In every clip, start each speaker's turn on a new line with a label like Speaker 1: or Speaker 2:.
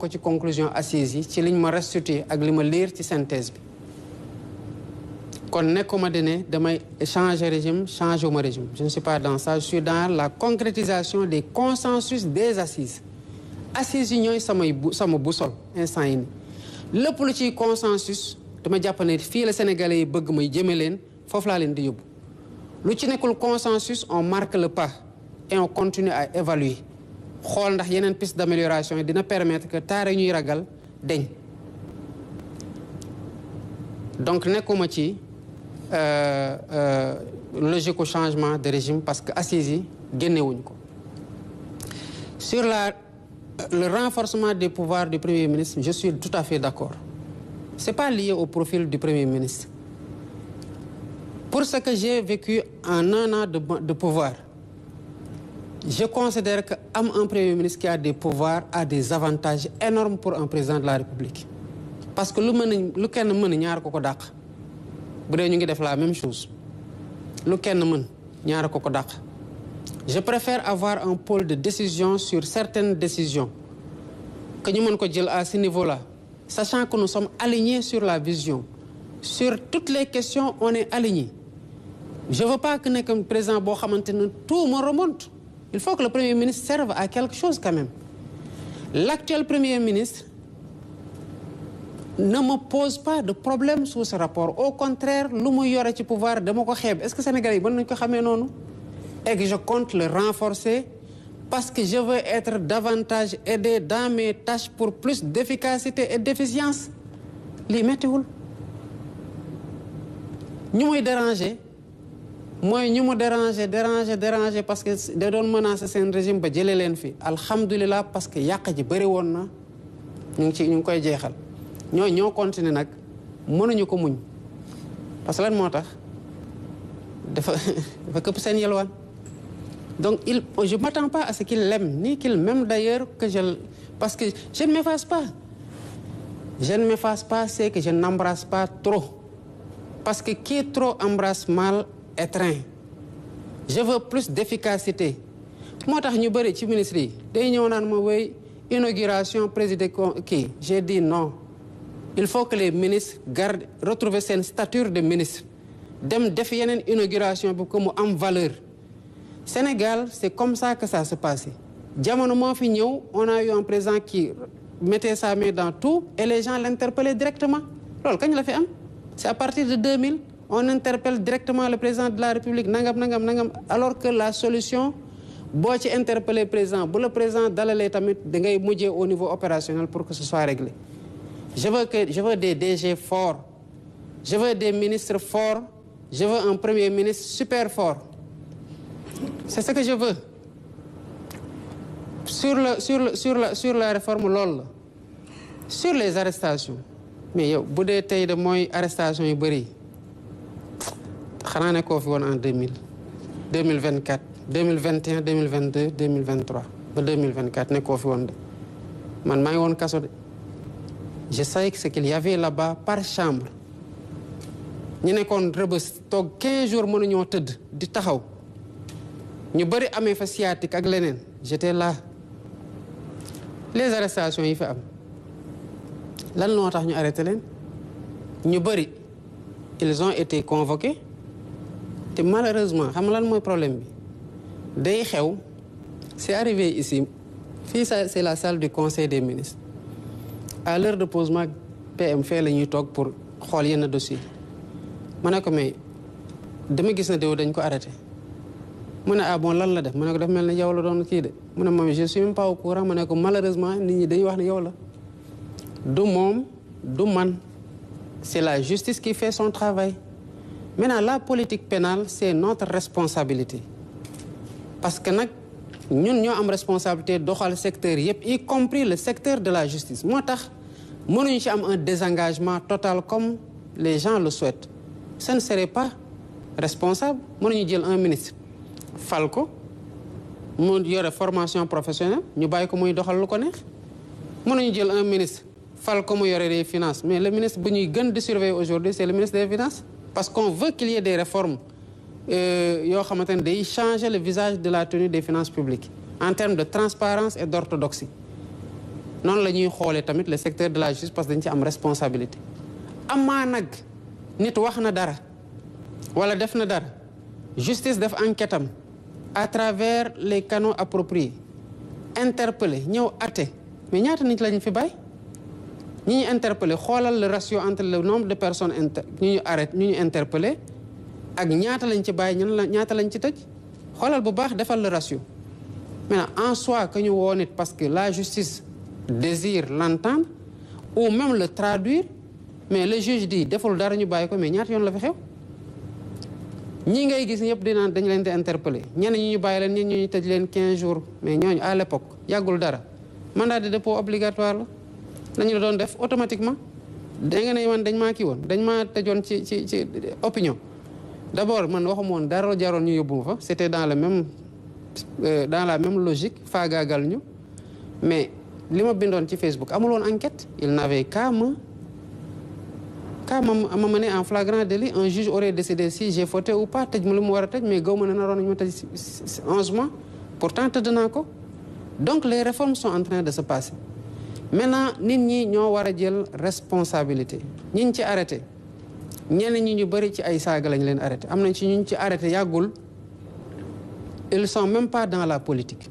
Speaker 1: ko ci conclusion assise yi ci liñ ma restitué ak li ma lire ci synthèse bi kon nekkuma di ne damay changer régime changer wu ma régime je ne suis pas dans ça je suis dans la concrétisation des consensus des assises assises yi ñooy sama boussole instant yi ni lépp lu ciy consensus dama jàpp ne fii la sénégalais yi bëgg may jëme leen foofu laa leen di yóbbu lu ci nekkul consensus on marque le pas et on continue à évaluer xool ndax yeneen piste d'amélioration yi dina permettre que taare ñuy ragal deñ donc nekkuma ci logique au changement de régime parce que assises yi génnewuñ ko sur le renforcement des pouvoirs du Premier ministre je suis tout à fait d'accord c'est pas lié au profil du Premier ministre pour ce que j'ai vécu en un an de pouvoir je considère que un Premier ministre qui a des pouvoirs a des avantages énormes pour un président de la République parce que lu kenn mën ñaar ko dàq bu dee ñu ngi def la même chose lu kenn mën ñaar ko dàq je préfère avoir un pôle de décision sur certaines décisions que ñu mën ko jël à ce niveau-là sachant que nous sommes alignés sur la vision sur toutes les questions on est alignés je veux pas que nekk un président boo xamante ne tout me remonte il faut que le Premier ministre serve à quelque chose quand même l'actuel Premier ministre ne me pose pas de problème sous ce rapport au contraire lu mu yore ci pouvoir dama ko xeeb est-ce que Sénégalais yi mën nañu ko xamee noonu et que je compte le renforcer parce que je veux être davantage aidé dans mes tâches pour plus d'efficacité et d'efficience lii méttiwul ñu muy déranger mooy ñu mu déranger parce que da doon menacer seen régime ba jëlee leen fi alhamdulilah parce que yàq ji bëri woon na ñu ngi koy jeexal ñoo continuer nag mënuñu ko muñ parce que lan moo tax dafa këpp seen yelwaan donc je m'attends pas à ce qu'il l'aime ni qu'il m'aime d'ailleurs parce que je ne m'efface pas c'est que je n'embrasse pas trop parce que qui trop embrasse mal étreint je veux plus d'efficacité moo tax ñu bëri ci ministre yi day ñëw naan ma wéy inauguration président kii j'ai dit non il faut que les ministres retrouver seen stature de ministre dem def yeneen inauguration bi ko mu am valeur Sénégal c'est comme ça que ça se passait jamono moo fi ñëw on a eu un président qui mettait sa main dans tout et les gens l'interpellaient directement loolu kañ la fi am c'est à partir de 2000 on interpelle directement le président de la République nangam alors que la solution boo ci interpeller président bu le président dalalee tamit da ngay mujjee au niveau opérationnel pour que ce soit réglé je veux des DG forts je veux des ministres forts je veux un premier ministre super fort c'est ce que je veux sur la réforme loolu la sur les arrestations mais yow bu dee tey de mooy arrestation yu bëri xanaa ne koo fi woon en 2024 2021 2022 2023 ba 2024 ne koo fi woon de man maa ngi woon kaso de je savais que ce qu'il y avait là-bas par chambre ñu nekkoon Rebeuss toog 15 jours mënuñoo tëdd di taxaw ñu bëri amee fa sciatique ak leneen j'étais là les arrestations yi fi am lan moo tax ñu arrêté leen ñu bëri ils ont été convoqués te malheureusement xam nga lan mooy problème bi day xew c'est arrivé ici fii ça c'est la salle du conseil des ministres à l'heure de posement PM fee la ñuy toog pour xool yenn dossier ma ne ko mais dama gis na déw dañ ko arrêté mu ne ah bon lan la def ma ne ko daf mel ne yow la doon kii de mu ne moom je suis même pas au courant ma ne ko malheureusement nit ñi dañuy wax ne yow la du moom du man c'est la justice qui fait son travail maintenant la politique pénale c'est notre responsabilité parce que nag ñun ñoo am responsabilité doxal secteur yëpp y compris le secteur de la justice moo tax mënuñu ci am un désengagement total comme les gens le souhaitent ce ne serait pas responsable mënuñu jël un ministre fal ko mu yore formation professionnelle ñu bàyyi ko muy doxal lu ko neex mënuñu jël un ministre fal ko mu yore des finances mais le ministre bu ñuy gën di surveiller aujourd'hui c'est le ministre des finances parce qu'on veut qu'il y ait des réformes yoo xamante ne day changer le visage de la tenue des finances publiques en termes de transparence et d'orthodoxie noonu la ñuy xoolee tamit le secteur de la justice parce que dañ ci am responsabilité. amaa nag nit wax na dara wala def na dara justice def enquête am à travers les canaux appropriés interpellé ñëw atte mais ñaata nit lañ fi bàyyi ñi ñu interpellé xoolal le ratio entre le nombre de personnes ñu arrêté ñu interpellé ak ñaata lañ ci bàyyi ñaata lañ ci tëj xoolal bu baax defal le ratio. Maintenant en soi que ñu woo nit parce que la justice désire l'entendre ou même le traduire mais le juge dit deful dara ñu bàyyi ko mais ñaata yoon la fi xew ñii ngay gis ñëpp dinaan dañu leen di interpeller ñenn ñi ñu bàyyi leen ñi ñu tëj leen 15 jours mais ñooñu à l'époque yàggul dara mandat de dépôt obligatoire la dañu la doon def automatiquement da nga ne man dañ maa kii woon dañ maa tëjoon ci opinion d'abord man waxuma woon dara jaroon ñu yóbbu ma fa c'était dans la même logique faagaagal ñu mais li ma bindoon ci Facebook amul woon enquête il n'avait qu'à me mener en flagrant délit un juge aurait décidé si j'ai fauté ou pas tëj ma lu mu war a tëj mais gaw ma ne naroon nañu ma tëj 11 mois pourtant tëdd naa ko donc les réformes sont en train de se passer maintenant nit ñi ñoo war a jël responsabilité ñiñ ci arrêté ñenn ñi ñu bëri ci ay saaga lañ leen arrêté am nañ ci ñu ci arrêté yàggul ils sont même pas dans la politique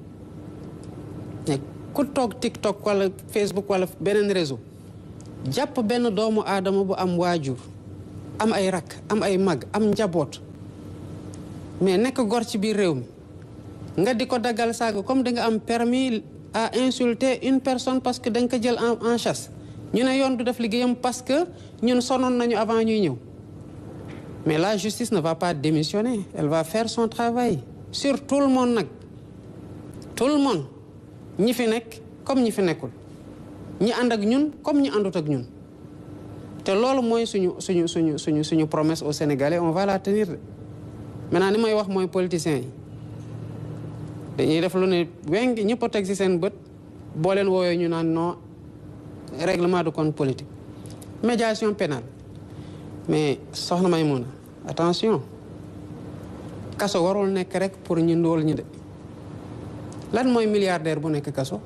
Speaker 1: mais ku toog TikTok wala Facebook wala beneen réseau jàpp benn doomu aadama bu am waajur am ay rakk am ay mag am njaboot mais nekk gor ci biir réew mi nga di ko daggal saaga comme da nga am permis à insulter une personne parce que da nga ko jël en chasse ñu ne yoon du def liggéeyam parce que ñun sonoon nañu avant ñuy ñëw mais la justice ne va pas démissionner elle va faire son travail sur tout le monde nag tout le monde ñi fi nekk comme ñi fi nekkul ñi ànd ak ñun comme ñi àndut ak ñun te loolu mooy suñu promesse aux Sénégalais on va la tenir maintenant ni may wax mooy politiciens yi dañuy def lu ne weng ñëpp a teg ci seen bët boo leen woowee ñu naan non règlement de compte politique médiation pénale mais soxna Maïmouna attention kaso warul nekk rek pour ñu ndóol ñi de lan mooy milliardaire bu nekk kaso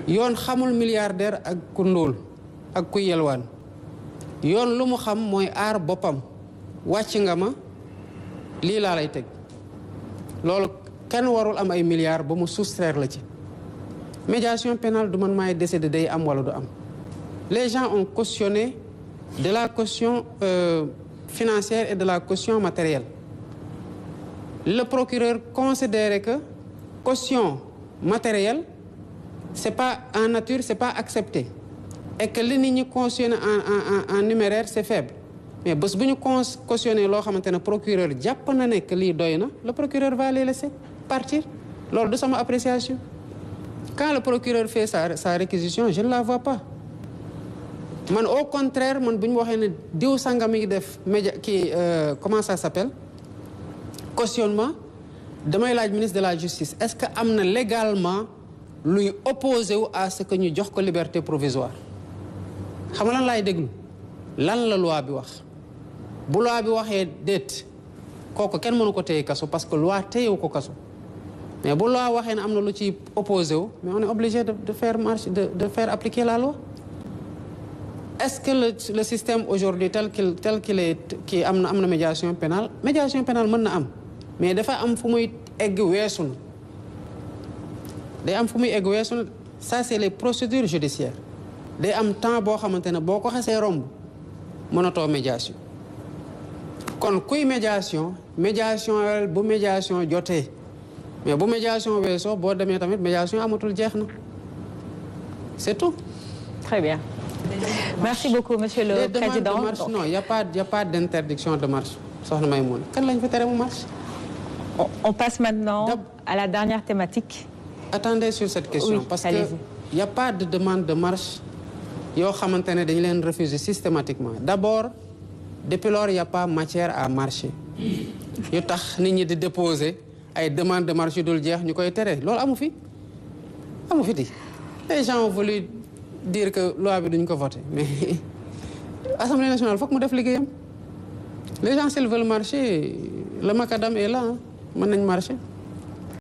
Speaker 1: yoon xamul milliardaire ak ku ndóol ak ku yelwaan yoon lu mu xam mooy aar boppam wàcc nga ma lii laa lay teg loolu kenn warul am ay milliards ba mu soustraire la ci médiation pénale du man maay décider day am wala du am les gens ont cautionné de la caution financière et de la caution matérielle le procureur considérait que caution matérielle c'est pas en nature c'est pas accepté et que li nit ñi cautionné en numéraire c'est faible mais bés bu ñu cautionné loo xamante ne procureur jàpp na ne que lii doy na le procureur va les laisser partir loolu du sama appréciation quand le procureur fait sa réquisition je ne la vois pas man au contraire man bu ñu waxee ne diw sanga mi ngi def média kii comment ça s'appelle cautionnement damay laaj ministre de la justice est-ce que am na légalement luy opposé wu à ce que ñu jox ko liberté provisoire xam nga lan laay déglu lan la loi bi wax bu loi bi waxee déet kooku kenn mënu ko téye kaso parce que loi téyewu ko kaso mais bu loi waxee ne am na lu ci opposé wu mais on est obligé de faire marche de faire appliquer la loi est-ce que le système aujourd'hui tel qu'il est kii am na médiation pénale mën na am mais dafa am fu muy egg weesu na day am fu muy egg weesu na ça c'est les procédures judiciaires day am temps boo xamante ne boo ko xasee romb mënatoo médiation kon kuy médiation bu médiation jotee mais bu médiation weesoo boo demee tamit médiation amatul jeex na c'est tout.
Speaker 2: Très bien. Merci beaucoup monsieur le président.
Speaker 1: De marche, non, il y a pas d'interdiction de marche soxna Maïmouna kan lañ fa tere mu marche.
Speaker 2: On passe maintenant à la dernière thématique.
Speaker 1: Attendez sur cette question oui, parce que il y a pas de demande de marche yoo xamante ne dañu leen refuser systématiquement d'abord depuis lors il y a pas matière à marcher yu tax nit ñi di déposer ay demande de marche yu dul jeex ñu koy tere loolu amu fi di les gens ont voulu dire que loi bi duñ ko voter mais Assemblée nationale foog mu def liggéeyam les gens s'ils veulent marcher le macadam est là mën nañ marcher